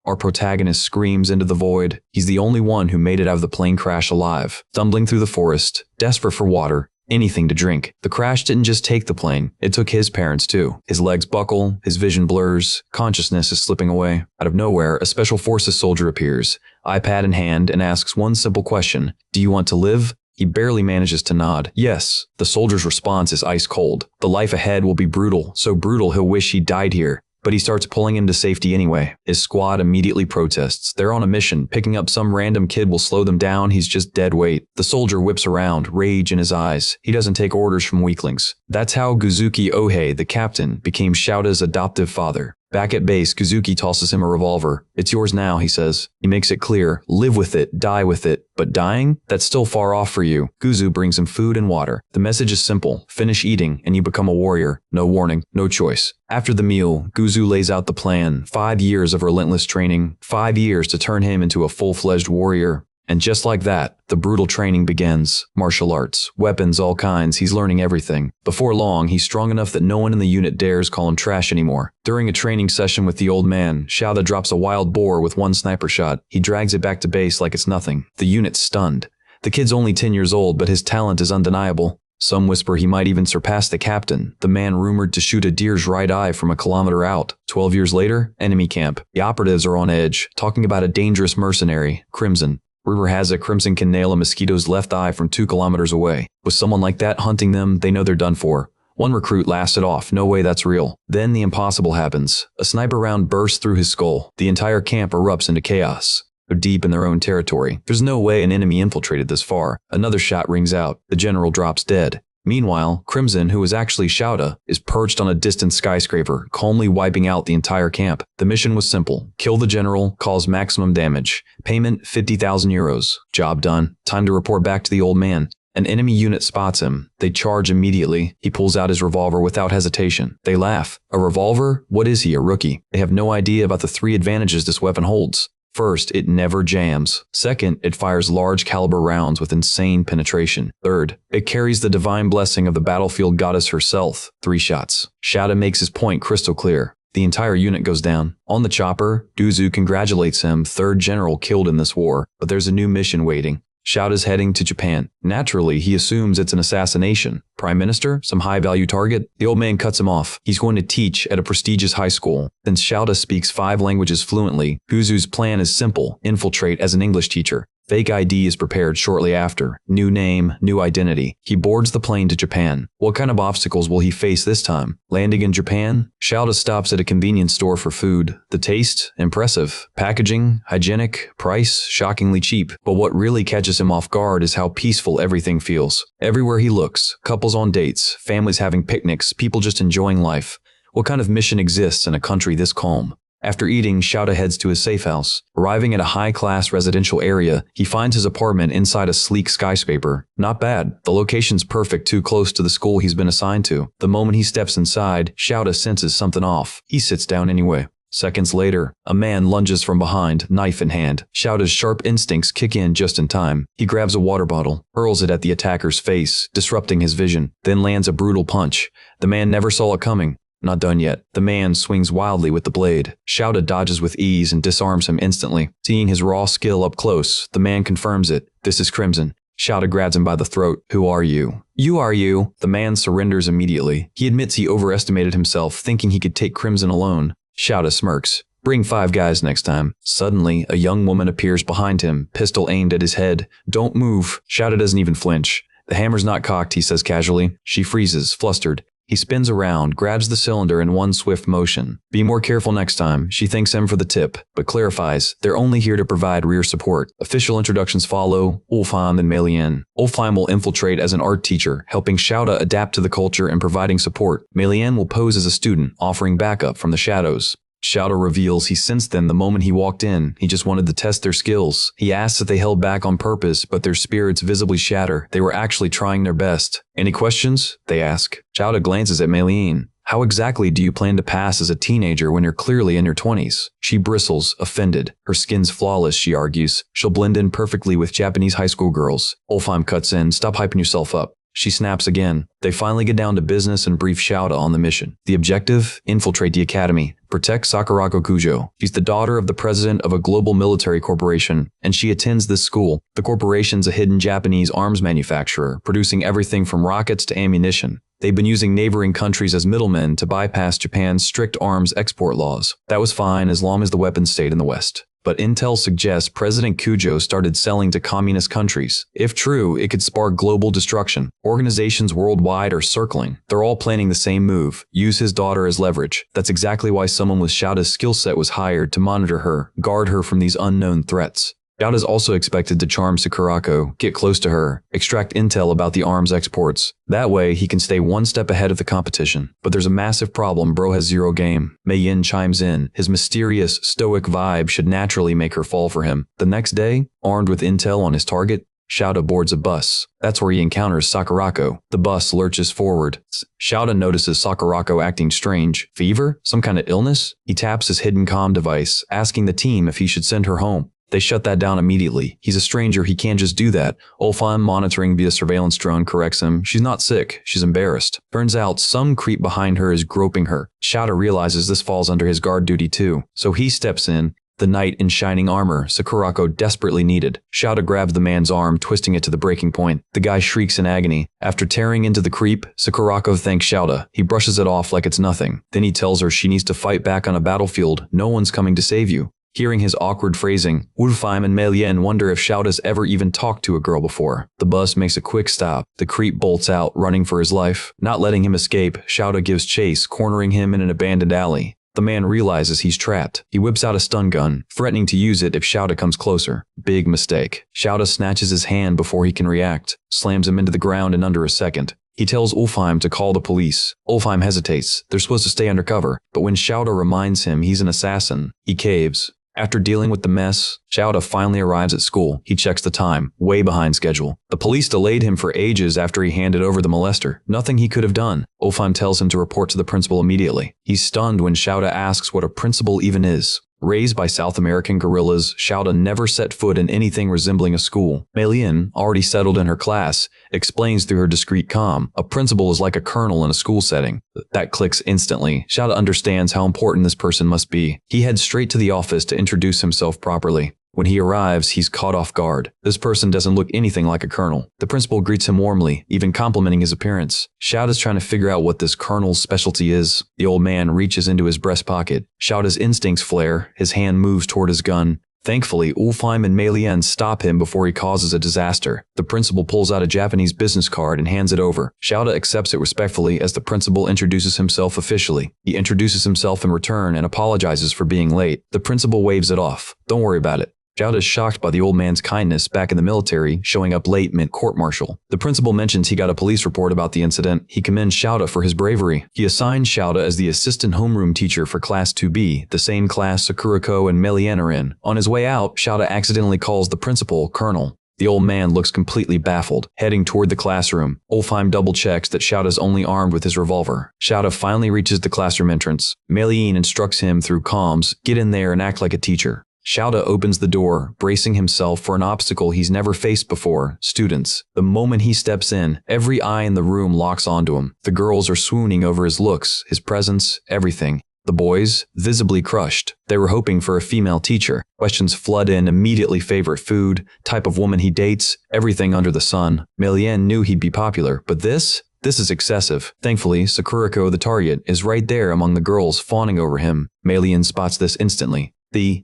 Our protagonist screams into the void. He's the only one who made it out of the plane crash alive, stumbling through the forest, desperate for water, anything to drink. The crash didn't just take the plane, it took his parents too. His legs buckle, his vision blurs, consciousness is slipping away. Out of nowhere, a special forces soldier appears, iPad in hand, and asks one simple question: do you want to live? He barely manages to nod. Yes. The soldier's response is ice cold. The life ahead will be brutal, so brutal he'll wish he died here. But he starts pulling him to safety anyway. His squad immediately protests. They're on a mission. Picking up some random kid will slow them down. He's just dead weight. The soldier whips around, rage in his eyes. He doesn't take orders from weaklings. That's how Guzuki Ohei, the captain, became Shouta's adoptive father. Back at base, Guzuki tosses him a revolver. It's yours now, he says. He makes it clear. Live with it, die with it. But dying? That's still far off for you. Guzu brings him food and water. The message is simple. Finish eating, and you become a warrior. No warning, no choice. After the meal, Guzu lays out the plan. 5 years of relentless training. 5 years to turn him into a full-fledged warrior. And just like that, the brutal training begins. Martial arts, weapons, all kinds, he's learning everything. Before long, he's strong enough that no one in the unit dares call him trash anymore. During a training session with the old man, Shouta drops a wild boar with one sniper shot. He drags it back to base like it's nothing. The unit's stunned. The kid's only 10 years old, but his talent is undeniable. Some whisper he might even surpass the captain, the man rumored to shoot a deer's right eye from a kilometer out. 12 years later, enemy camp. The operatives are on edge, talking about a dangerous mercenary, Crimson. Rumor has it Crimson can nail a mosquito's left eye from 2 kilometers away. With someone like that hunting them, they know they're done for. One recruit laughs it off. No way, that's real. Then the impossible happens. A sniper round bursts through his skull. The entire camp erupts into chaos. They're deep in their own territory. There's no way an enemy infiltrated this far. Another shot rings out. The general drops dead. Meanwhile, Crimson, who is actually Shouta, is perched on a distant skyscraper, calmly wiping out the entire camp. The mission was simple. Kill the general, cause maximum damage. Payment 50,000 euros. Job done. Time to report back to the old man. An enemy unit spots him. They charge immediately. He pulls out his revolver without hesitation. They laugh. A revolver? What is he, a rookie? They have no idea about the 3 advantages this weapon holds. First, it never jams. Second, it fires large caliber rounds with insane penetration. Third, it carries the divine blessing of the battlefield goddess herself. 3 shots. Shouta makes his point crystal clear. The entire unit goes down. On the chopper, Guzu congratulates him, 3rd general killed in this war, but there's a new mission waiting. Shouta's heading to Japan. Naturally, he assumes it's an assassination. Prime Minister? Some high-value target? The old man cuts him off. He's going to teach at a prestigious high school. Since Shouta speaks 5 languages fluently, Guzu's plan is simple: infiltrate as an English teacher. Fake ID is prepared shortly after. New name, new identity. He boards the plane to Japan. What kind of obstacles will he face this time? Landing in Japan? Shouta stops at a convenience store for food. The taste? Impressive. Packaging? Hygienic. Price? Shockingly cheap. But what really catches him off guard is how peaceful everything feels. Everywhere he looks, couples on dates, families having picnics, people just enjoying life. What kind of mission exists in a country this calm? After eating, Shouta heads to his safe house. Arriving at a high-class residential area, he finds his apartment inside a sleek skyscraper. Not bad. The location's perfect, too close to the school he's been assigned to. The moment he steps inside, Shouta senses something off. He sits down anyway. Seconds later, a man lunges from behind, knife in hand. Shouta's sharp instincts kick in just in time. He grabs a water bottle, hurls it at the attacker's face, disrupting his vision, then lands a brutal punch. The man never saw it coming. Not done yet. The man swings wildly with the blade. Shouta dodges with ease and disarms him instantly. Seeing his raw skill up close, the man confirms it. This is Crimson. Shouta grabs him by the throat. Who are you? You are you. The man surrenders immediately. He admits he overestimated himself, thinking he could take Crimson alone. Shouta smirks. Bring 5 guys next time. Suddenly, a young woman appears behind him, pistol aimed at his head. Don't move. Shouta doesn't even flinch. The hammer's not cocked, he says casually. She freezes, flustered. He spins around, grabs the cylinder in one swift motion. Be more careful next time. She thanks him for the tip, but clarifies they're only here to provide rear support. Official introductions follow. Ulfheim and Melian. Ulfheim will infiltrate as an art teacher, helping Shouta adapt to the culture and providing support. Melian will pose as a student, offering backup from the shadows. Shouta reveals he sensed them the moment he walked in. He just wanted to test their skills. He asks if they held back on purpose, but their spirits visibly shatter. They were actually trying their best. Any questions? They ask. Shouta glances at Melian. How exactly do you plan to pass as a teenager when you're clearly in your 20s? She bristles, offended. Her skin's flawless, she argues. She'll blend in perfectly with Japanese high school girls. Ulfheim cuts in. Stop hyping yourself up. She snaps again. They finally get down to business and brief Shouta on the mission. The objective? Infiltrate the academy. Protect Sakurako Kujo. She's the daughter of the president of a global military corporation, and she attends this school. The corporation's a hidden Japanese arms manufacturer, producing everything from rockets to ammunition. They've been using neighboring countries as middlemen to bypass Japan's strict arms export laws. That was fine as long as the weapons stayed in the West. But intel suggests President Kujo started selling to communist countries. If true, it could spark global destruction. Organizations worldwide are circling. They're all planning the same move. Use his daughter as leverage. That's exactly why someone with Shouta's skill set was hired to monitor her, guard her from these unknown threats. Shout is also expected to charm Sakurako, get close to her, extract intel about the arms exports. That way, he can stay one step ahead of the competition. But there's a massive problem. Bro has zero game. Mei Yin chimes in. His mysterious, stoic vibe should naturally make her fall for him. The next day, armed with intel on his target, Shouta boards a bus. That's where he encounters Sakurako. The bus lurches forward. Shouta notices Sakurako acting strange. Fever? Some kind of illness? He taps his hidden comm device, asking the team if he should send her home. They shut that down immediately. He's a stranger, he can't just do that. Ulfheim, monitoring via surveillance drone, corrects him. She's not sick, she's embarrassed. Turns out some creep behind her is groping her. Shouta realizes this falls under his guard duty too, so he steps in. The knight in shining armor Sakurako desperately needed. Shouta grabs the man's arm, twisting it to the breaking point. The guy shrieks in agony. After tearing into the creep, Sakurako thanks Shouta. He brushes it off like it's nothing. Then he tells her she needs to fight back on a battlefield. No one's coming to save you. Hearing his awkward phrasing, Ulfheim and Mei Yin wonder if Shouta's ever even talked to a girl before. The bus makes a quick stop. The creep bolts out, running for his life. Not letting him escape, Shouta gives chase, cornering him in an abandoned alley. The man realizes he's trapped. He whips out a stun gun, threatening to use it if Shouta comes closer. Big mistake. Shouta snatches his hand before he can react, slams him into the ground in under a second. He tells Ulfheim to call the police. Ulfheim hesitates. They're supposed to stay undercover, but when Shouta reminds him he's an assassin, he caves. After dealing with the mess, Shouta finally arrives at school. He checks the time, way behind schedule. The police delayed him for ages after he handed over the molester. Nothing he could have done. Ulfheim tells him to report to the principal immediately. He's stunned when Shouta asks what a principal even is. Raised by South American guerrillas, Shouta never set foot in anything resembling a school. Mei Yin, already settled in her class, explains through her discreet comm, a principal is like a colonel in a school setting. That clicks instantly. Shouta understands how important this person must be. He heads straight to the office to introduce himself properly. When he arrives, he's caught off guard. This person doesn't look anything like a colonel. The principal greets him warmly, even complimenting his appearance. Shouta's trying to figure out what this colonel's specialty is. The old man reaches into his breast pocket. Shouta's instincts flare. His hand moves toward his gun. Thankfully, Ulfheim and Mei Yin stop him before he causes a disaster. The principal pulls out a Japanese business card and hands it over. Shouta accepts it respectfully as the principal introduces himself officially. He introduces himself in return and apologizes for being late. The principal waves it off. Don't worry about it. Shouta is shocked by the old man's kindness. Back in the military, showing up late meant court-martial. The principal mentions he got a police report about the incident. He commends Shouta for his bravery. He assigns Shouta as the assistant homeroom teacher for Class 2B, the same class Sakurako and Mei Yin are in. On his way out, Shouta accidentally calls the principal Colonel. The old man looks completely baffled, heading toward the classroom. Ulfheim double-checks that Shouta's only armed with his revolver. Shouta finally reaches the classroom entrance. Mei Yin instructs him through comms, get in there and act like a teacher. Shouta opens the door, bracing himself for an obstacle he's never faced before, students. The moment he steps in, every eye in the room locks onto him. The girls are swooning over his looks, his presence, everything. The boys, visibly crushed. They were hoping for a female teacher. Questions flood in immediately: favorite food, type of woman he dates, everything under the sun. Mei Yin knew he'd be popular, but this is excessive. Thankfully, Sakurako the target is right there among the girls fawning over him. Mei Yin spots this instantly.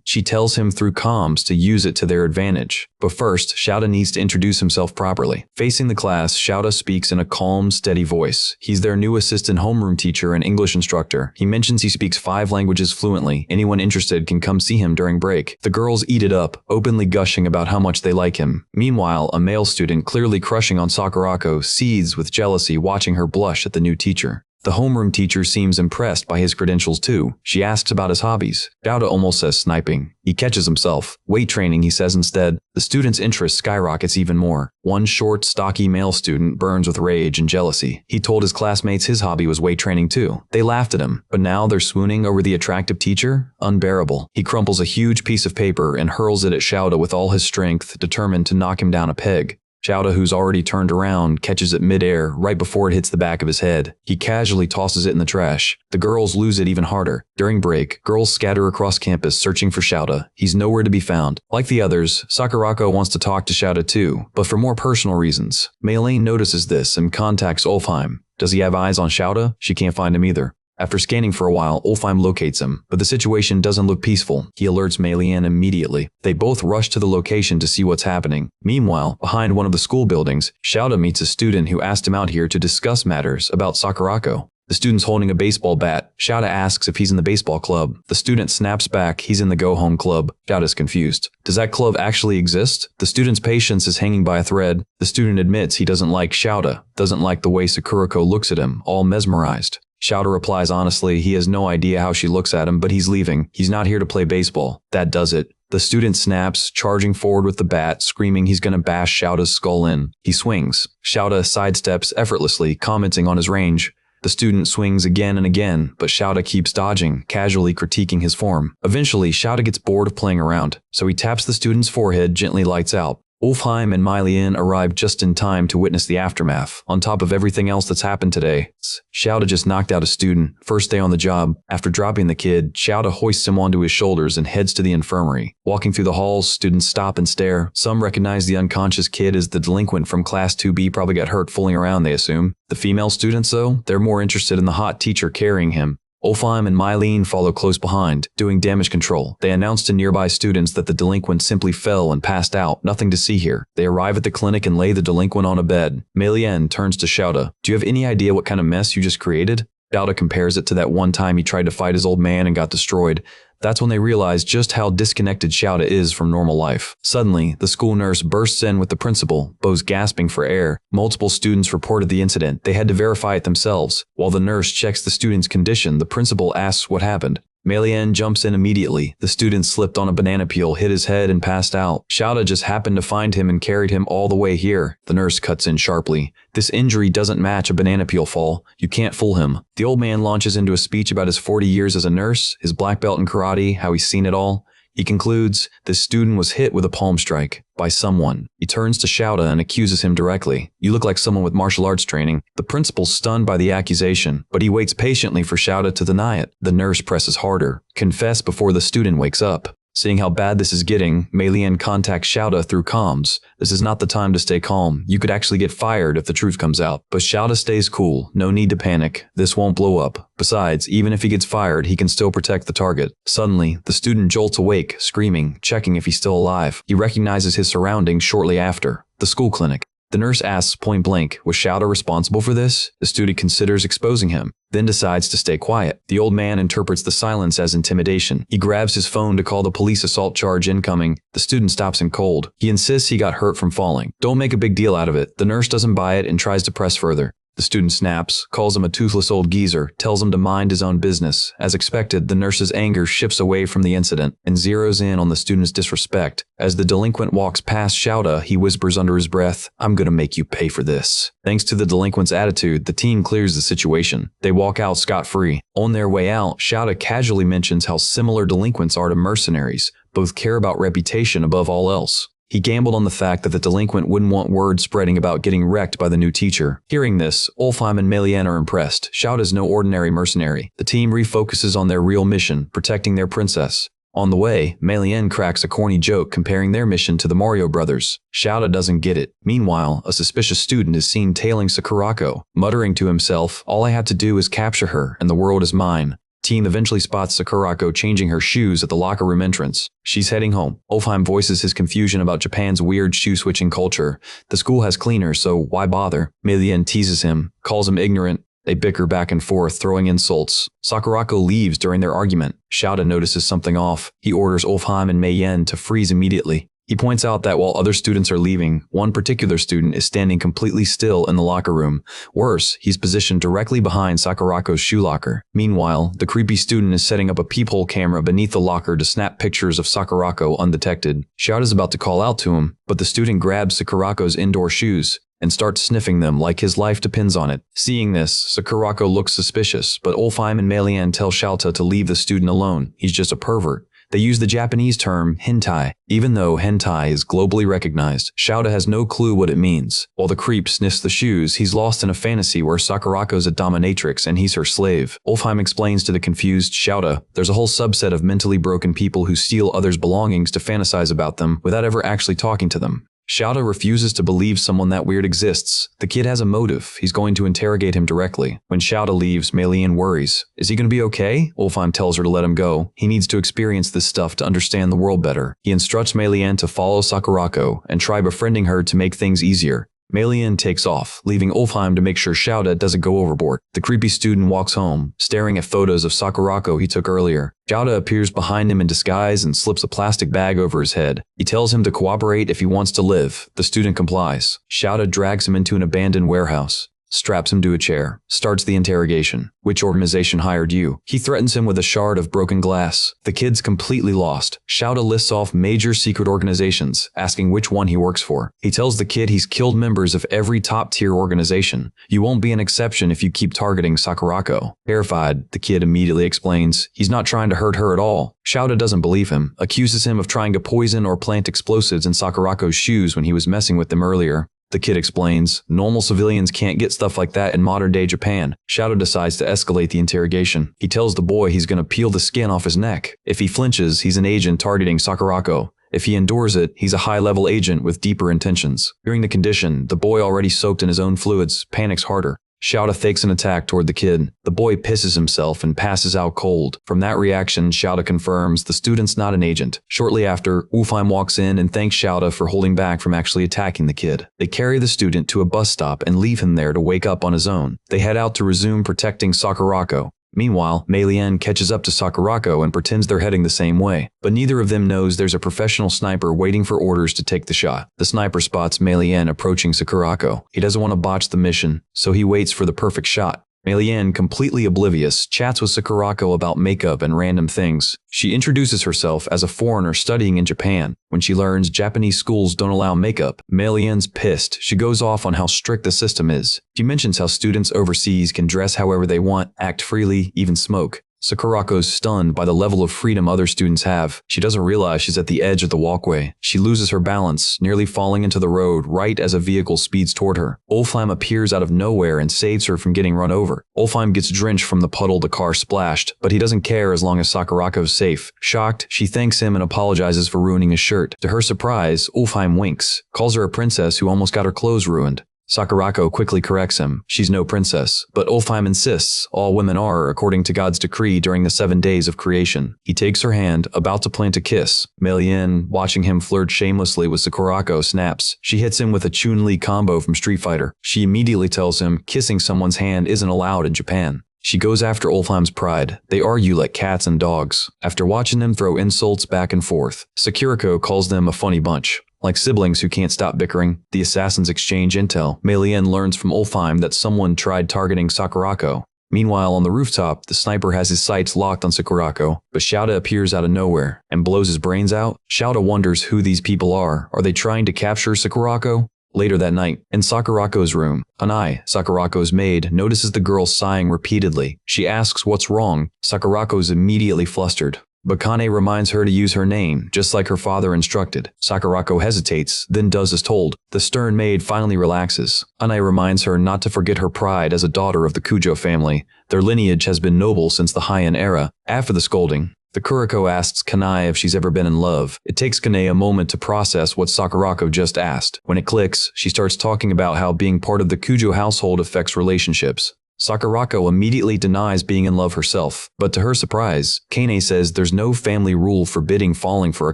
She tells him through comms to use it to their advantage. But first, Shouta needs to introduce himself properly. Facing the class, Shouta speaks in a calm, steady voice. He's their new assistant homeroom teacher and English instructor. He mentions he speaks 5 languages fluently. Anyone interested can come see him during break. The girls eat it up, openly gushing about how much they like him. Meanwhile, a male student, clearly crushing on Sakurako, seethes with jealousy watching her blush at the new teacher. The homeroom teacher seems impressed by his credentials too. She asks about his hobbies. Shouta almost says sniping. He catches himself. Weight training, he says instead. The student's interest skyrockets even more. One short, stocky male student burns with rage and jealousy. He told his classmates his hobby was weight training too. They laughed at him, but now they're swooning over the attractive teacher? Unbearable. He crumples a huge piece of paper and hurls it at Shouta with all his strength, determined to knock him down a peg. Shouta, who's already turned around, catches it midair right before it hits the back of his head. He casually tosses it in the trash. The girls lose it even harder. During break, girls scatter across campus searching for Shouta. He's nowhere to be found. Like the others, Sakurako wants to talk to Shouta too, but for more personal reasons. Maylene notices this and contacts Ulfheim. Does he have eyes on Shouta? She can't find him either. After scanning for a while, Ulfheim locates him, but the situation doesn't look peaceful. He alerts Maylene immediately. They both rush to the location to see what's happening. Meanwhile, behind one of the school buildings, Shouta meets a student who asked him out here to discuss matters about Sakurako. The student's holding a baseball bat. Shouta asks if he's in the baseball club. The student snaps back he's in the go-home club. Shouta's confused. Does that club actually exist? The student's patience is hanging by a thread. The student admits he doesn't like Shouta, doesn't like the way Sakurako looks at him, all mesmerized. Shouta replies honestly he has no idea how she looks at him, but he's leaving. He's not here to play baseball. That does it. The student snaps, charging forward with the bat, screaming he's gonna bash Shouta's skull in. He swings. Shouta sidesteps effortlessly, commenting on his range. The student swings again and again, but Shouta keeps dodging, casually critiquing his form. Eventually, Shouta gets bored of playing around, so he taps the student's forehead, gently lights out. Ulfheim and Maylene arrive just in time to witness the aftermath. On top of everything else that's happened today, Shouta just knocked out a student, first day on the job. After dropping the kid, Shouta hoists him onto his shoulders and heads to the infirmary. Walking through the halls, students stop and stare. Some recognize the unconscious kid as the delinquent from Class 2B probably got hurt fooling around, they assume. The female students, though, they're more interested in the hot teacher carrying him. Ulfheim and Maylene follow close behind, doing damage control. They announce to nearby students that the delinquent simply fell and passed out, nothing to see here. They arrive at the clinic and lay the delinquent on a bed. Maylene turns to Shouta. Do you have any idea what kind of mess you just created? Shouta compares it to that one time he tried to fight his old man and got destroyed. That's when they realize just how disconnected Shouta is from normal life. Suddenly, the school nurse bursts in with the principal, both gasping for air. Multiple students reported the incident. They had to verify it themselves. While the nurse checks the student's condition, the principal asks what happened. Maylene jumps in immediately. The student slipped on a banana peel, hit his head, and passed out. Shouta just happened to find him and carried him all the way here. The nurse cuts in sharply. This injury doesn't match a banana peel fall. You can't fool him. The old man launches into a speech about his 40 years as a nurse, his black belt in karate, how he's seen it all. He concludes, this student was hit with a palm strike by someone. He turns to Shouta and accuses him directly. You look like someone with martial arts training. The principal's stunned by the accusation, but he waits patiently for Shouta to deny it. The nurse presses harder. Confess before the student wakes up. Seeing how bad this is getting, Maylene contacts Shouta through comms. This is not the time to stay calm. You could actually get fired if the truth comes out. But Shouta stays cool. No need to panic. This won't blow up. Besides, even if he gets fired, he can still protect the target. Suddenly, the student jolts awake, screaming, checking if he's still alive. He recognizes his surroundings shortly after. The school clinic. The nurse asks point blank, was Shouta responsible for this? The student considers exposing him, then decides to stay quiet. The old man interprets the silence as intimidation. He grabs his phone to call the police assault charge incoming. The student stops him cold. He insists he got hurt from falling. Don't make a big deal out of it. The nurse doesn't buy it and tries to press further. The student snaps, calls him a toothless old geezer, tells him to mind his own business. As expected, the nurse's anger shifts away from the incident and zeroes in on the student's disrespect. As the delinquent walks past Shouta, he whispers under his breath, I'm gonna make you pay for this. Thanks to the delinquent's attitude, the team clears the situation. They walk out scot-free. On their way out, Shouta casually mentions how similar delinquents are to mercenaries. Both care about reputation above all else. He gambled on the fact that the delinquent wouldn't want word spreading about getting wrecked by the new teacher. Hearing this, Ulfheim and Maylene are impressed. Shouta is no ordinary mercenary. The team refocuses on their real mission, protecting their princess. On the way, Maylene cracks a corny joke comparing their mission to the Mario Brothers. Shouta doesn't get it. Meanwhile, a suspicious student is seen tailing Sakurako, muttering to himself, all I have to do is capture her, and the world is mine. Team eventually spots Sakurako changing her shoes at the locker room entrance. She's heading home. Ulfheim voices his confusion about Japan's weird shoe-switching culture. The school has cleaners, so why bother? Maylene teases him, calls him ignorant. They bicker back and forth, throwing insults. Sakurako leaves during their argument. Shouta notices something off. He orders Ulfheim and Maylene to freeze immediately. He points out that while other students are leaving, one particular student is standing completely still in the locker room. Worse, he's positioned directly behind Sakurako's shoe locker. Meanwhile, the creepy student is setting up a peephole camera beneath the locker to snap pictures of Sakurako undetected. Shouta's about to call out to him, but the student grabs Sakurako's indoor shoes and starts sniffing them like his life depends on it. Seeing this, Sakurako looks suspicious, but Ulfheim and Maylene tell Shouta to leave the student alone. He's just a pervert. They use the Japanese term hentai. Even though hentai is globally recognized, Shouta has no clue what it means. While the creep sniffs the shoes, he's lost in a fantasy where Sakurako's a dominatrix and he's her slave. Ulfheim explains to the confused Shouta, there's a whole subset of mentally broken people who steal others' belongings to fantasize about them without ever actually talking to them. Shouta refuses to believe someone that weird exists. The kid has a motive. He's going to interrogate him directly. When Shouta leaves, Mei-Lian worries. Is he going to be okay? Ulfheim tells her to let him go. He needs to experience this stuff to understand the world better. He instructs Mei-Lian to follow Sakurako and try befriending her to make things easier. Mei-Lian takes off, leaving Ulfheim to make sure Shouta doesn't go overboard. The creepy student walks home, staring at photos of Sakurako he took earlier. Shouta appears behind him in disguise and slips a plastic bag over his head. He tells him to cooperate if he wants to live. The student complies. Shouta drags him into an abandoned warehouse, straps him to a chair, starts the interrogation. Which organization hired you? He threatens him with a shard of broken glass. The kid's completely lost. Shouta lists off major secret organizations, asking which one he works for. He tells the kid he's killed members of every top-tier organization. You won't be an exception if you keep targeting Sakurako. Terrified, the kid immediately explains he's not trying to hurt her at all. Shouta doesn't believe him, accuses him of trying to poison or plant explosives in Sakurako's shoes when he was messing with them earlier. The kid explains, normal civilians can't get stuff like that in modern-day Japan. Shouta decides to escalate the interrogation. He tells the boy he's going to peel the skin off his neck. If he flinches, he's an agent targeting Sakurako. If he endures it, he's a high-level agent with deeper intentions. Hearing the condition, the boy already soaked in his own fluids panics harder. Shouta fakes an attack toward the kid. The boy pisses himself and passes out cold. From that reaction, Shouta confirms the student's not an agent. Shortly after, Ulfheim walks in and thanks Shouta for holding back from actually attacking the kid. They carry the student to a bus stop and leave him there to wake up on his own. They head out to resume protecting Sakurako. Meanwhile, Mei-Lian catches up to Sakurako and pretends they're heading the same way. But neither of them knows there's a professional sniper waiting for orders to take the shot. The sniper spots Mei-Lian approaching Sakurako. He doesn't want to botch the mission, so he waits for the perfect shot. Mei-Lian, completely oblivious, chats with Sakurako about makeup and random things. She introduces herself as a foreigner studying in Japan. When she learns Japanese schools don't allow makeup, Mei-Lian's pissed. She goes off on how strict the system is. She mentions how students overseas can dress however they want, act freely, even smoke. Sakurako's stunned by the level of freedom other students have. She doesn't realize she's at the edge of the walkway. She loses her balance, nearly falling into the road right as a vehicle speeds toward her. Ulfheim appears out of nowhere and saves her from getting run over. Ulfheim gets drenched from the puddle the car splashed, but he doesn't care as long as Sakurako's safe. Shocked, she thanks him and apologizes for ruining his shirt. To her surprise, Ulfheim winks, calls her a princess who almost got her clothes ruined. Sakurako quickly corrects him. She's no princess, but Ulfheim insists all women are according to God's decree during the 7 days of creation. He takes her hand, about to plant a kiss. Mei-Lian, watching him flirt shamelessly with Sakurako, snaps. She hits him with a Chun-Li combo from Street Fighter. She immediately tells him kissing someone's hand isn't allowed in Japan. She goes after Ulfheim's pride. They argue like cats and dogs. After watching them throw insults back and forth, Sakurako calls them a funny bunch. Like siblings who can't stop bickering, the assassins exchange intel. Mei-Lian learns from Ulfheim that someone tried targeting Sakurako. Meanwhile, on the rooftop, the sniper has his sights locked on Sakurako, but Shouta appears out of nowhere and blows his brains out. Shouta wonders who these people are. Are they trying to capture Sakurako? Later that night, in Sakurako's room, Kanai, Sakurako's maid, notices the girl sighing repeatedly. She asks what's wrong. Sakurako's immediately flustered. But Kane reminds her to use her name, just like her father instructed. Sakurako hesitates, then does as told. The stern maid finally relaxes. Kanai reminds her not to forget her pride as a daughter of the Kujo family. Their lineage has been noble since the Heian era. After the scolding, the Kuriko asks Kanai if she's ever been in love. It takes Kanai a moment to process what Sakurako just asked. When it clicks, she starts talking about how being part of the Kujo household affects relationships. Sakurako immediately denies being in love herself, but to her surprise, Kane says there's no family rule forbidding falling for a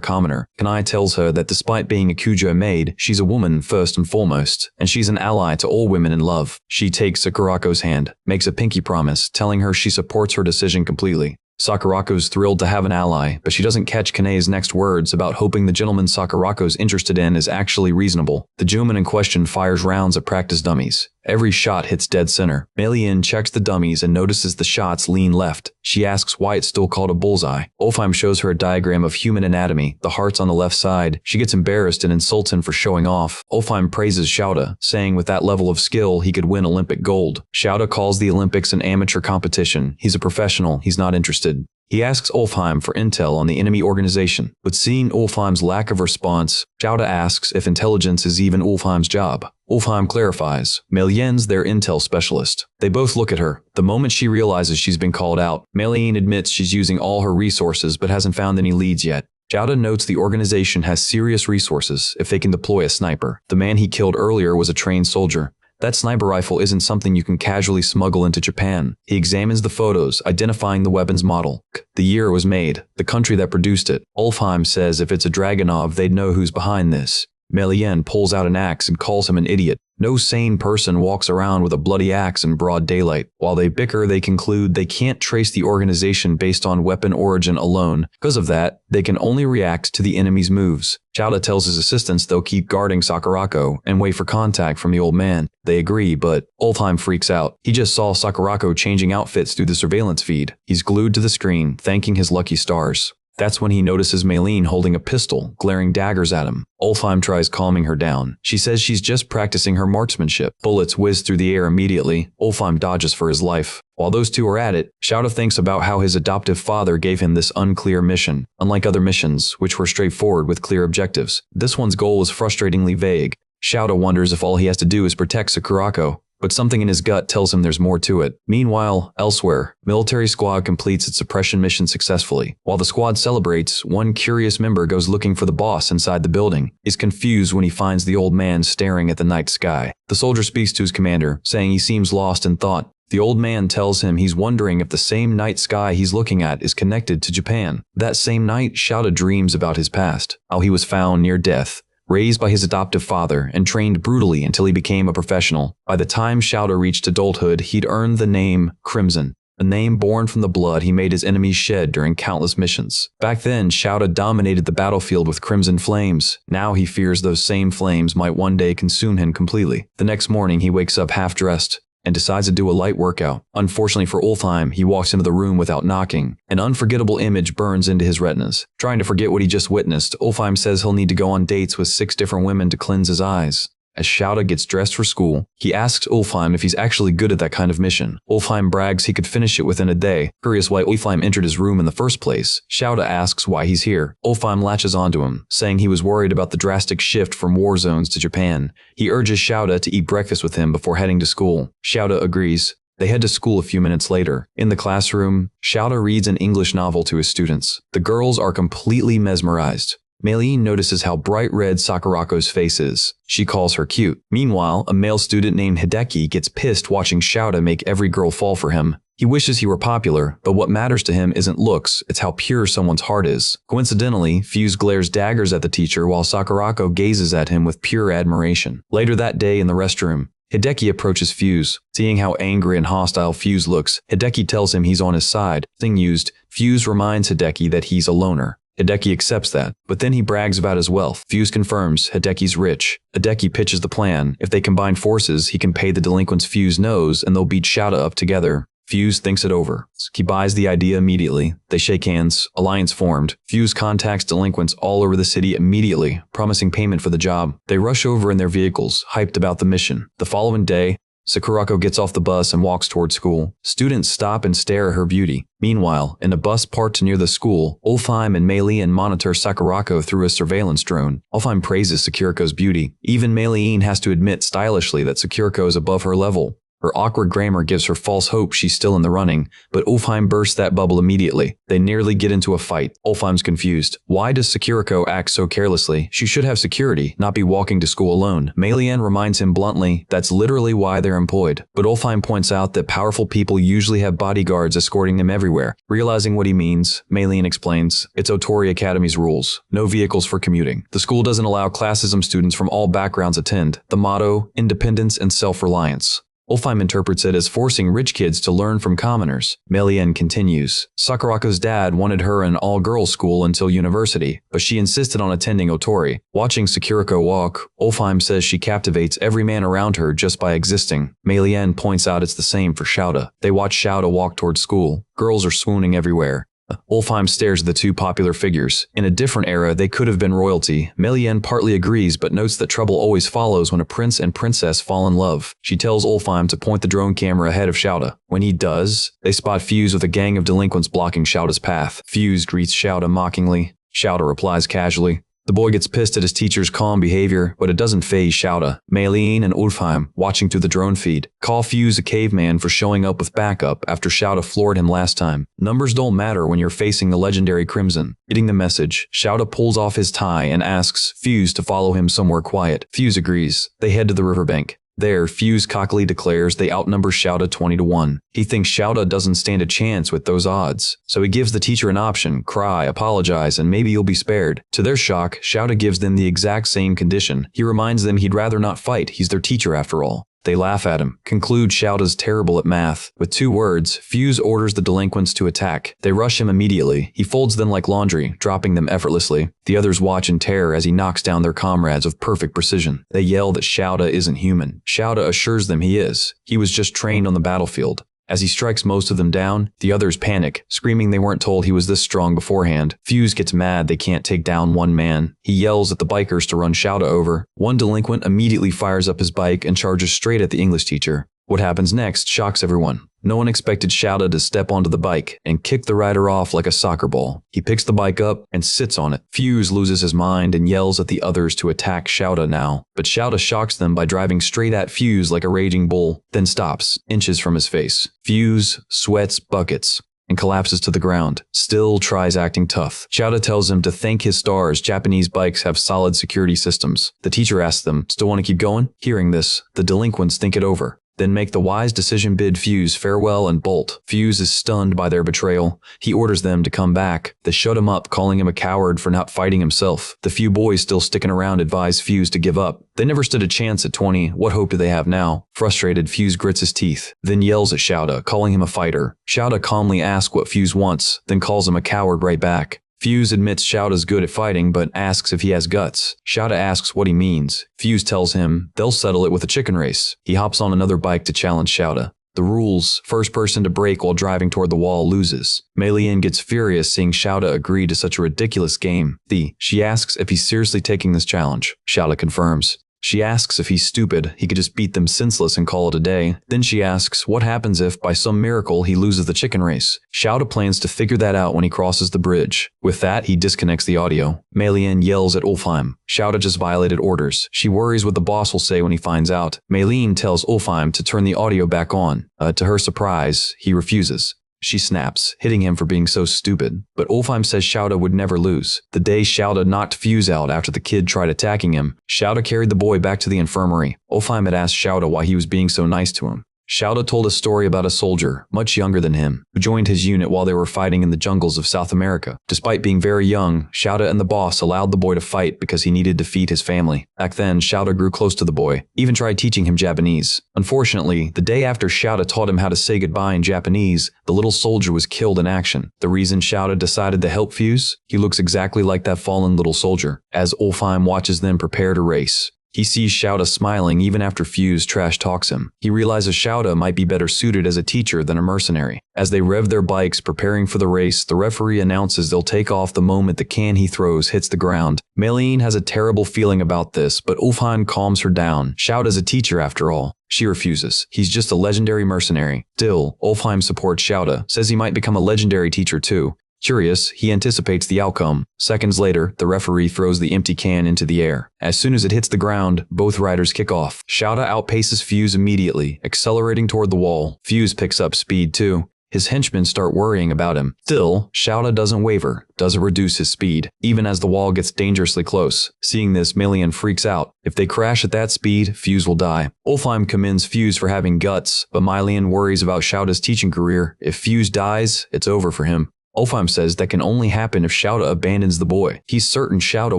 commoner. Kanai tells her that despite being a Kujo maid, she's a woman first and foremost, and she's an ally to all women in love. She takes Sakurako's hand, makes a pinky promise, telling her she supports her decision completely. Sakurako's thrilled to have an ally, but she doesn't catch Kane's next words about hoping the gentleman Sakurako's interested in is actually reasonable. The gentleman in question fires rounds at practice dummies. Every shot hits dead center. Mei-Lian checks the dummies and notices the shots lean left. She asks why it's still called a bullseye. Ulfheim shows her a diagram of human anatomy. The heart's on the left side. She gets embarrassed and insults him for showing off. Ulfheim praises Shouta, saying with that level of skill he could win Olympic gold. Shouta calls the Olympics an amateur competition. He's a professional. He's not interested. He asks Ulfheim for intel on the enemy organization, but seeing Ulfheim's lack of response, Xiaoda asks if intelligence is even Ulfheim's job. Ulfheim clarifies, Mei-Lian's their intel specialist. They both look at her. The moment she realizes she's been called out, Mei-Lian admits she's using all her resources but hasn't found any leads yet. Xiaoda notes the organization has serious resources if they can deploy a sniper. The man he killed earlier was a trained soldier. That sniper rifle isn't something you can casually smuggle into Japan. He examines the photos, identifying the weapon's model, the year it was made, the country that produced it. Ulfheim says if it's a Dragunov, they'd know who's behind this. Mei-Lian pulls out an axe and calls him an idiot. No sane person walks around with a bloody axe in broad daylight. While they bicker, they conclude they can't trace the organization based on weapon origin alone. Because of that, they can only react to the enemy's moves. Xiaoda tells his assistants they'll keep guarding Sakurako and wait for contact from the old man. They agree, but Ulfheim freaks out. He just saw Sakurako changing outfits through the surveillance feed. He's glued to the screen, thanking his lucky stars. That's when he notices Mei-Lian holding a pistol, glaring daggers at him. Ulfheim tries calming her down. She says she's just practicing her marksmanship. Bullets whiz through the air immediately. Ulfheim dodges for his life. While those two are at it, Xiaoda thinks about how his adoptive father gave him this unclear mission. Unlike other missions, which were straightforward with clear objectives, this one's goal was frustratingly vague. Xiaoda wonders if all he has to do is protect Sakurako. But something in his gut tells him there's more to it. Meanwhile, elsewhere, Military Squad completes its suppression mission successfully. While the squad celebrates, one curious member goes looking for the boss inside the building, is confused when he finds the old man staring at the night sky. The soldier speaks to his commander, saying he seems lost in thought. The old man tells him he's wondering if the same night sky he's looking at is connected to Japan. That same night, Xiaoda dreams about his past, how he was found near death, raised by his adoptive father, and trained brutally until he became a professional. By the time Xiaoda reached adulthood, he'd earned the name Crimson, a name born from the blood he made his enemies shed during countless missions. Back then, Xiaoda dominated the battlefield with crimson flames. Now he fears those same flames might one day consume him completely. The next morning, he wakes up half-dressed and decides to do a light workout. Unfortunately for Ulfheim, he walks into the room without knocking. An unforgettable image burns into his retinas. Trying to forget what he just witnessed, Ulfheim says he'll need to go on dates with 6 different women to cleanse his eyes. As Xiaoda gets dressed for school, he asks Ulfheim if he's actually good at that kind of mission. Ulfheim brags he could finish it within a day. Curious why Ulfheim entered his room in the first place, Xiaoda asks why he's here. Ulfheim latches onto him, saying he was worried about the drastic shift from war zones to Japan. He urges Xiaoda to eat breakfast with him before heading to school. Xiaoda agrees. They head to school a few minutes later. In the classroom, Xiaoda reads an English novel to his students. The girls are completely mesmerized. Mei-Lian notices how bright red Sakurako's face is. She calls her cute. Meanwhile, a male student named Hideki gets pissed watching Xiaoda make every girl fall for him. He wishes he were popular, but what matters to him isn't looks, it's how pure someone's heart is. Coincidentally, Fuse glares daggers at the teacher while Sakurako gazes at him with pure admiration. Later that day in the restroom, Hideki approaches Fuse. Seeing how angry and hostile Fuse looks, Hideki tells him he's on his side. Thing used, Fuse reminds Hideki that he's a loner. Hideki accepts that, but then he brags about his wealth. Fuse confirms Hideki's rich. Hideki pitches the plan. If they combine forces, he can pay the delinquents Fuse knows and they'll beat Xiaoda up together. Fuse thinks it over. He buys the idea immediately. They shake hands. Alliance formed. Fuse contacts delinquents all over the city immediately, promising payment for the job. They rush over in their vehicles, hyped about the mission. The following day, Sakurako gets off the bus and walks toward school. Students stop and stare at her beauty. Meanwhile, in a bus parked near the school, Ulfheim and Mei-Lian monitor Sakurako through a surveillance drone. Ulfheim praises Sakurako's beauty. Even Mei-Lian has to admit stylishly that Sakurako is above her level. Her awkward grammar gives her false hope she's still in the running, but Ulfheim bursts that bubble immediately. They nearly get into a fight. Ulfheim's confused. Why does Sakurako act so carelessly? She should have security, not be walking to school alone. Mei-Lian reminds him bluntly that's literally why they're employed. But Ulfheim points out that powerful people usually have bodyguards escorting them everywhere. Realizing what he means, Mei-Lian explains, it's Otori Academy's rules. No vehicles for commuting. The school doesn't allow classism students from all backgrounds attend. The motto, independence and self-reliance. Ulfheim interprets it as forcing rich kids to learn from commoners. Mei-Lian continues. Sakurako's dad wanted her in all-girls school until university, but she insisted on attending Otori. Watching Sakurako walk, Ulfheim says she captivates every man around her just by existing. Mei-Lian points out it's the same for Xiaoda. They watch Xiaoda walk towards school. Girls are swooning everywhere. Ulfheim stares at the two popular figures. In a different era, they could have been royalty. Melian partly agrees but notes that trouble always follows when a prince and princess fall in love. She tells Ulfheim to point the drone camera ahead of Shouta. When he does, they spot Fuse with a gang of delinquents blocking Shouta's path. Fuse greets Shouta mockingly. Shouta replies casually. The boy gets pissed at his teacher's calm behavior, but it doesn't faze Shouta. Melian and Ulfheim, watching through the drone feed, call Fuse a caveman for showing up with backup after Shouta floored him last time. Numbers don't matter when you're facing the legendary Crimson. Getting the message, Shouta pulls off his tie and asks Fuse to follow him somewhere quiet. Fuse agrees. They head to the riverbank. There, Fuse cockily declares they outnumber Shouta 20-1. He thinks Shouta doesn't stand a chance with those odds, so he gives the teacher an option: cry, apologize, and maybe you'll be spared. To their shock, Shouta gives them the exact same condition. He reminds them he'd rather not fight, he's their teacher after all. They laugh at him, conclude Shouta's terrible at math. With 2 words, Fuse orders the delinquents to attack. They rush him immediately. He folds them like laundry, dropping them effortlessly. The others watch in terror as he knocks down their comrades with perfect precision. They yell that Shouta isn't human. Shouta assures them he is. He was just trained on the battlefield. As he strikes most of them down, the others panic, screaming they weren't told he was this strong beforehand. Fuse gets mad they can't take down one man. He yells at the bikers to run Shouta over. One delinquent immediately fires up his bike and charges straight at the English teacher. What happens next shocks everyone. No one expected Shouta to step onto the bike and kick the rider off like a soccer ball. He picks the bike up and sits on it. Fuse loses his mind and yells at the others to attack Shouta now. But Shouta shocks them by driving straight at Fuse like a raging bull, then stops, inches from his face. Fuse sweats buckets and collapses to the ground. Still tries acting tough. Shouta tells him to thank his stars, Japanese bikes have solid security systems. The teacher asks them, still want to keep going? Hearing this, the delinquents think it over. Then make the wise decision, bid Fuse farewell and bolt. Fuse is stunned by their betrayal. He orders them to come back. They shut him up, calling him a coward for not fighting himself. The few boys still sticking around advise Fuse to give up. They never stood a chance at 20. What hope do they have now? Frustrated, Fuse grits his teeth, then yells at Shouta, calling him a fighter. Shouta calmly asks what Fuse wants, then calls him a coward right back. Fuse admits Shouta's good at fighting, but asks if he has guts. Shouta asks what he means. Fuse tells him they'll settle it with a chicken race. He hops on another bike to challenge Shouta. The rules: first person to brake while driving toward the wall loses. Melian gets furious seeing Shouta agree to such a ridiculous game. She asks if he's seriously taking this challenge. Shouta confirms. She asks if he's stupid, he could just beat them senseless and call it a day. Then she asks what happens if, by some miracle, he loses the chicken race. Shouta plans to figure that out when he crosses the bridge. With that, he disconnects the audio. Melian yells at Ulfheim. Shouta just violated orders. She worries what the boss will say when he finds out. Melian tells Ulfheim to turn the audio back on. To her surprise, he refuses. She snaps, hitting him for being so stupid. But Ulfheim says Shouta would never lose. The day Shouta knocked Fuse out after the kid tried attacking him, Shouta carried the boy back to the infirmary. Ulfheim had asked Shouta why he was being so nice to him. Shouta told a story about a soldier, much younger than him, who joined his unit while they were fighting in the jungles of South America. Despite being very young, Shouta and the boss allowed the boy to fight because he needed to feed his family. Back then, Shouta grew close to the boy, even tried teaching him Japanese. Unfortunately, the day after Shouta taught him how to say goodbye in Japanese, the little soldier was killed in action. The reason Shouta decided to help Fuse? He looks exactly like that fallen little soldier. As Ulfheim watches them prepare to race, he sees Shouta smiling even after Fuse trash talks him. He realizes Shouta might be better suited as a teacher than a mercenary. As they rev their bikes preparing for the race, the referee announces they'll take off the moment the can he throws hits the ground. Melian has a terrible feeling about this, but Ulfheim calms her down. Shouta's a teacher after all. She refuses. He's just a legendary mercenary. Still, Ulfheim supports Shouta, says he might become a legendary teacher too. Curious, he anticipates the outcome. Seconds later, the referee throws the empty can into the air. As soon as it hits the ground, both riders kick off. Shouta outpaces Fuse immediately, accelerating toward the wall. Fuse picks up speed too. His henchmen start worrying about him. Still, Shouta doesn't waver, doesn't reduce his speed, even as the wall gets dangerously close. Seeing this, Melian freaks out. If they crash at that speed, Fuse will die. Ulfheim commends Fuse for having guts, but Melian worries about Shouta's teaching career. If Fuse dies, it's over for him. Ulfheim says that can only happen if Shouta abandons the boy. He's certain Shouta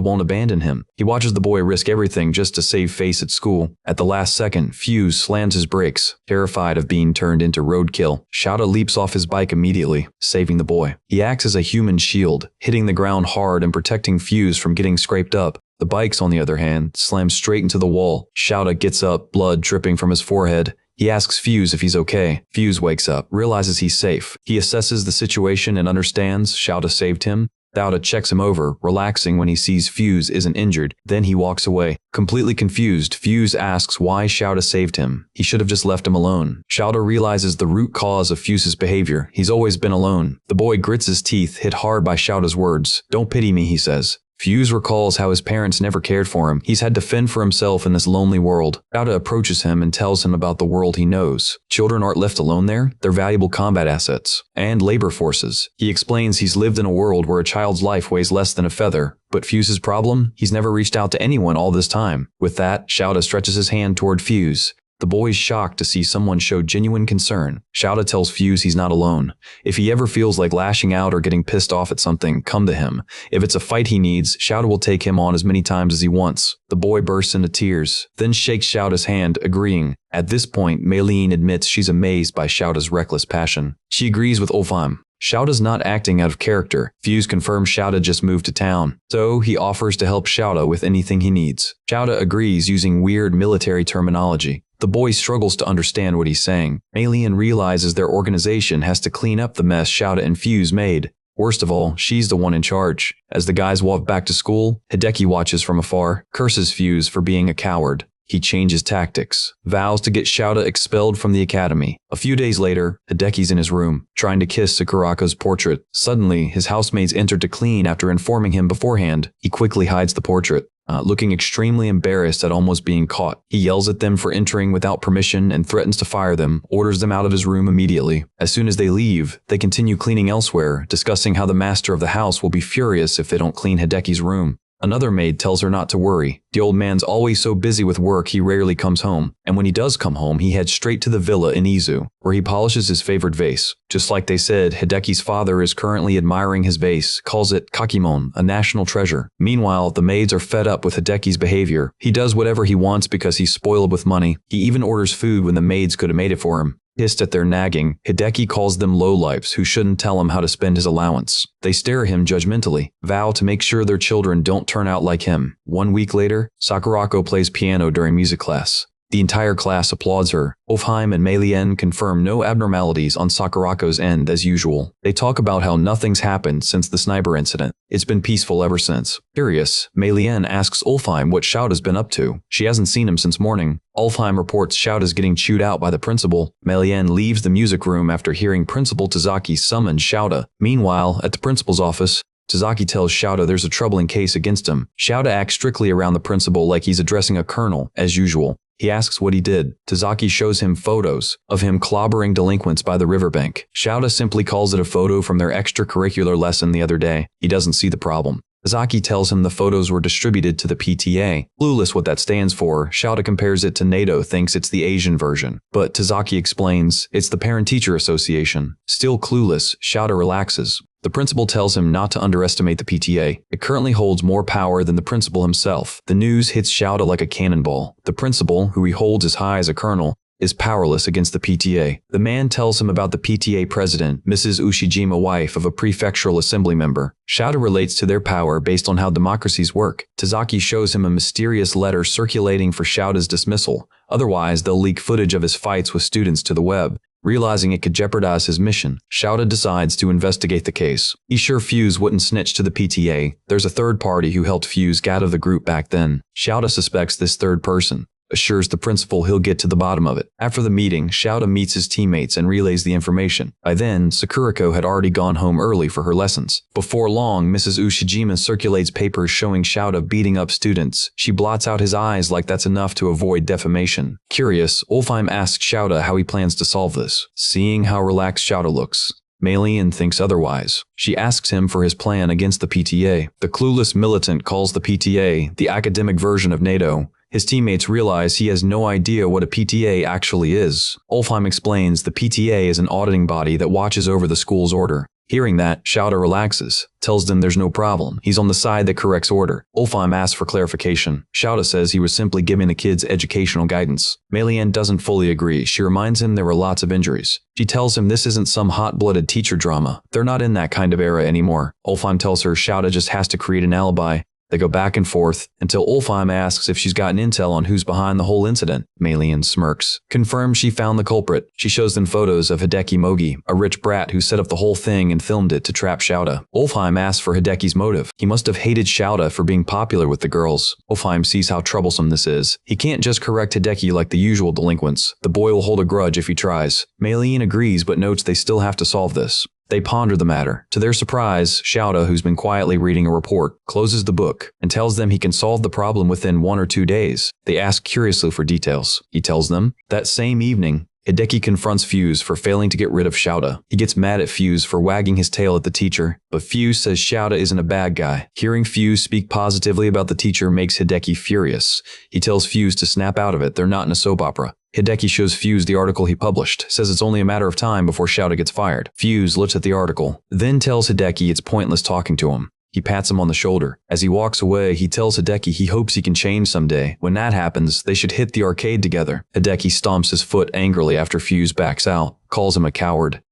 won't abandon him. He watches the boy risk everything just to save face at school. At the last second, Fuse slams his brakes, terrified of being turned into roadkill. Shouta leaps off his bike immediately, saving the boy. He acts as a human shield, hitting the ground hard and protecting Fuse from getting scraped up. The bikes, on the other hand, slam straight into the wall. Shouta gets up, blood dripping from his forehead. He asks Fuse if he's okay. Fuse wakes up, realizes he's safe. He assesses the situation and understands Xiaoda saved him. Xiaoda checks him over, relaxing when he sees Fuse isn't injured. Then he walks away. Completely confused, Fuse asks why Xiaoda saved him. He should have just left him alone. Xiaoda realizes the root cause of Fuse's behavior. He's always been alone. The boy grits his teeth, hit hard by Xiaoda's words. Don't pity me, he says. Fuse recalls how his parents never cared for him. He's had to fend for himself in this lonely world. Xiaoda approaches him and tells him about the world he knows. Children aren't left alone there. They're valuable combat assets and labor forces. He explains he's lived in a world where a child's life weighs less than a feather. But Fuse's problem? He's never reached out to anyone all this time. With that, Xiaoda stretches his hand toward Fuse. The boy's shocked to see someone show genuine concern. Xiaoda tells Fuse he's not alone. If he ever feels like lashing out or getting pissed off at something, come to him. If it's a fight he needs, Xiaoda will take him on as many times as he wants. The boy bursts into tears, then shakes Xiaoda's hand, agreeing. At this point, Meiline admits she's amazed by Xiaoda's reckless passion. She agrees with Ulfheim. Xiaoda's not acting out of character. Fuse confirms Xiaoda just moved to town, so he offers to help Xiaoda with anything he needs. Xiaoda agrees using weird military terminology. The boy struggles to understand what he's saying. Meiline realizes their organization has to clean up the mess Xiaoda and Fuse made. Worst of all, she's the one in charge. As the guys walk back to school, Hideki watches from afar, curses Fuse for being a coward. He changes tactics, vows to get Xiaoda expelled from the academy. A few days later, Hideki's in his room, trying to kiss Sakurako's portrait. Suddenly, his housemates enter to clean after informing him beforehand. He quickly hides the portrait. Looking extremely embarrassed at almost being caught. He yells at them for entering without permission and threatens to fire them, orders them out of his room immediately. As soon as they leave, they continue cleaning elsewhere, discussing how the master of the house will be furious if they don't clean Hideki's room. Another maid tells her not to worry. The old man's always so busy with work he rarely comes home, and when he does come home he heads straight to the villa in Izu, where he polishes his favorite vase. Just like they said, Hideki's father is currently admiring his vase, calls it kakimon, a national treasure. Meanwhile, the maids are fed up with Hideki's behavior. He does whatever he wants because he's spoiled with money. He even orders food when the maids could have made it for him. Pissed at their nagging, Hideki calls them lowlifes who shouldn't tell him how to spend his allowance. They stare at him judgmentally, vow to make sure their children don't turn out like him. 1 week later, Sakurako plays piano during music class. The entire class applauds her. Ulfheim and Meiline confirm no abnormalities on Sakurako's end as usual. They talk about how nothing's happened since the sniper incident. It's been peaceful ever since. Curious, Meiline asks Ulfheim what Xiaoda's been up to. She hasn't seen him since morning. Ulfheim reports Xiaoda's getting chewed out by the principal. Meiline leaves the music room after hearing Principal Tazaki summon Xiaoda. Meanwhile, at the principal's office, Tazaki tells Xiaoda there's a troubling case against him. Xiaoda acts strictly around the principal like he's addressing a colonel, as usual. He asks what he did. Tazaki shows him photos of him clobbering delinquents by the riverbank. Xiaoda simply calls it a photo from their extracurricular lesson the other day. He doesn't see the problem. Tazaki tells him the photos were distributed to the PTA. Clueless what that stands for, Xiaoda compares it to NATO, thinks it's the Asian version. But Tazaki explains it's the Parent-Teacher Association. Still clueless, Xiaoda relaxes. The principal tells him not to underestimate the PTA. It currently holds more power than the principal himself. The news hits Xiaoda like a cannonball. The principal, who he holds as high as a colonel, is powerless against the PTA. The man tells him about the PTA president, Mrs. Ushijima, wife of a prefectural assembly member. Xiaoda relates to their power based on how democracies work. Tazaki shows him a mysterious letter circulating for Xiaoda's dismissal. Otherwise, they'll leak footage of his fights with students to the web. Realizing it could jeopardize his mission, Xiaoda decides to investigate the case. He's sure Fuse wouldn't snitch to the PTA. There's a third party who helped Fuse get out of the group back then. Xiaoda suspects this third person. Assures the principal he'll get to the bottom of it. After the meeting, Xiaoda meets his teammates and relays the information. By then, Sakurako had already gone home early for her lessons. Before long, Mrs. Ushijima circulates papers showing Xiaoda beating up students. She blots out his eyes like that's enough to avoid defamation. Curious, Ulfheim asks Xiaoda how he plans to solve this. Seeing how relaxed Xiaoda looks, Meiline thinks otherwise. She asks him for his plan against the PTA. The clueless militant calls the PTA the academic version of NATO. His teammates realize he has no idea what a PTA actually is. Ulfheim explains the PTA is an auditing body that watches over the school's order. Hearing that, Xiaoda relaxes, tells them there's no problem. He's on the side that corrects order. Ulfheim asks for clarification. Xiaoda says he was simply giving the kids educational guidance. Meiline doesn't fully agree. She reminds him there were lots of injuries. She tells him this isn't some hot-blooded teacher drama. They're not in that kind of era anymore. Ulfheim tells her Xiaoda just has to create an alibi. They go back and forth until Ulfheim asks if she's gotten intel on who's behind the whole incident. Melian smirks. Confirms she found the culprit. She shows them photos of Hideki Mogi, a rich brat who set up the whole thing and filmed it to trap Shouta. Ulfheim asks for Hideki's motive. He must have hated Shouta for being popular with the girls. Ulfheim sees how troublesome this is. He can't just correct Hideki like the usual delinquents. The boy will hold a grudge if he tries. Melian agrees but notes they still have to solve this. They ponder the matter. To their surprise, Shouta, who's been quietly reading a report, closes the book and tells them he can solve the problem within 1 or 2 days. They ask curiously for details. He tells them. That same evening, Hideki confronts Fuse for failing to get rid of Shouta. He gets mad at Fuse for wagging his tail at the teacher, but Fuse says Shouta isn't a bad guy. Hearing Fuse speak positively about the teacher makes Hideki furious. He tells Fuse to snap out of it, they're not in a soap opera. Hideki shows Fuse the article he published, says it's only a matter of time before Shouta gets fired. Fuse looks at the article, then tells Hideki it's pointless talking to him. He pats him on the shoulder. As he walks away, he tells Hideki he hopes he can change someday. When that happens, they should hit the arcade together. Hideki stomps his foot angrily after Fuse backs out, calls him a coward.